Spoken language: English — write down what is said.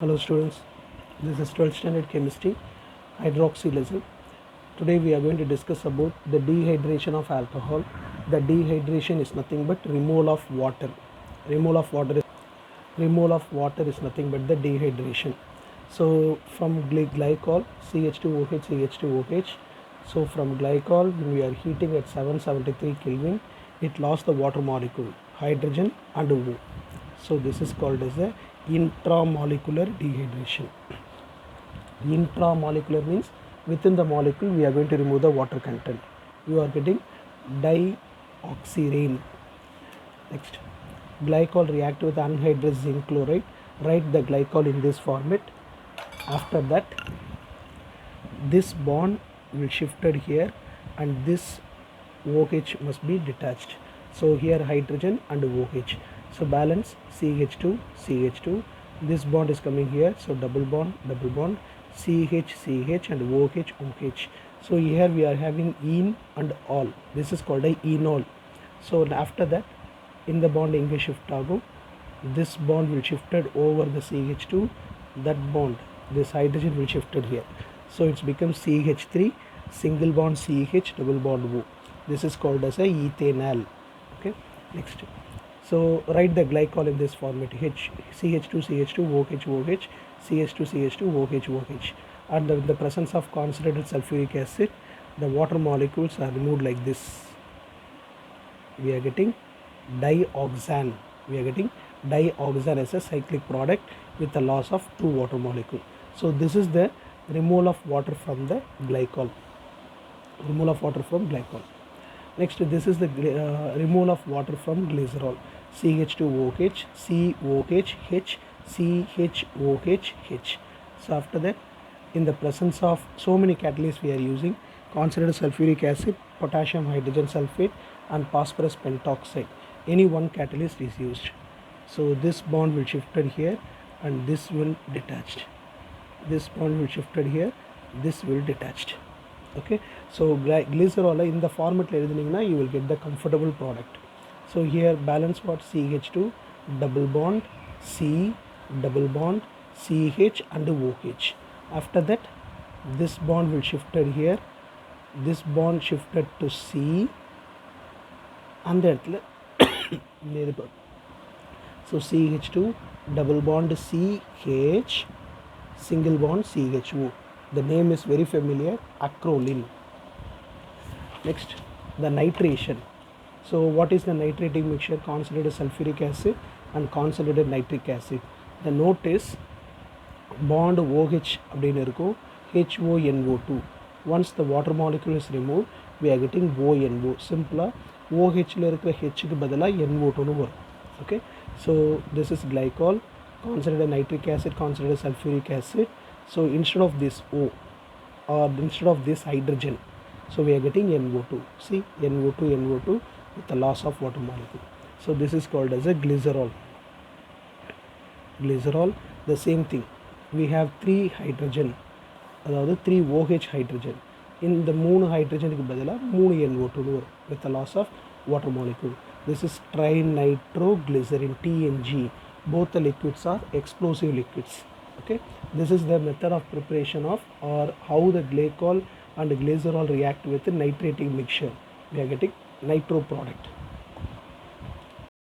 Hello students, this is 12th standard chemistry hydroxy lesson. Today we are going to discuss about the dehydration of alcohol. The dehydration is nothing but removal of water. Removal of water is nothing but the dehydration. So from glycol CH2OH CH2OH. So from glycol, when we are heating at 773 Kelvin, it lost the water molecule hydrogen and O. So this is called as the intramolecular dehydration. Intramolecular means within the molecule we are going to remove the water content. You are getting dioxirane. Next, glycol react with anhydrous zinc chloride. Write the glycol in this format. After that, this bond will shifted here and this OH must be detached. So here hydrogen and OH. So balance CH2 CH2. This bond is coming here. So double bond CH CH and OH OH. So here we are having ene and all. This is called a enol. So after that, in the bond inge shift agum. This bond will shifted over the CH2. That bond, this hydrogen will shifted here. So it's become CH3 single bond CH double bond O. This is called as a ethanal. Okay. Next. So write the glycol in this format: CH2 CH2 OH OH CH2 CH2 OH OH. And in the presence of concentrated sulfuric acid, the water molecules are removed like this. We are getting dioxane. As a cyclic product with the loss of two water molecule. So this is the removal of water from the glycol. Next, this is the removal of water from glycerol. CH2OH, COH, H, CHOH, H. So after that, in the presence of so many catalysts we are using: concentrated sulfuric acid, potassium hydrogen sulfate and phosphorus pentoxide. Any one catalyst is used. So this bond will shifted here and this will detached. This bond will shifted here, this will detached. Okay, so glycerol in the format you will get the comfortable product. So here balance what? CH2 double bond C double bond CH and OH. After that, this bond will shifted here, this bond shifted to C and then so CH2 double bond CH single bond CHO. The name is very familiar, acrolein. Next, the nitration. So what is the nitrating mixture? Concentrated sulfuric acid and concentrated nitric acid. The note is bond OH HONO2. Once the water molecule is removed, we are getting ONO. Simpler, OH H க்கு பதிலா NO2 னு வரும். Okay, so this is glycol, concentrated nitric acid, concentrated sulfuric acid. So instead of this O or instead of this hydrogen, so we are getting NO2. See, NO2 with the loss of water molecule. So this is called as a glycerol. The same thing. We have 3 hydrogen, அதாவது 3 OH hydrogen. In the 3 hydrogen க்கு பதிலா 3 NO2 வரும் with the loss of water molecule. This is trinitroglycerin, TNG. Both the liquids are explosive liquids. Okay, this is the method of preparation of or how the glycol and glycerol react with the nitrating mixture. We are getting nitro product.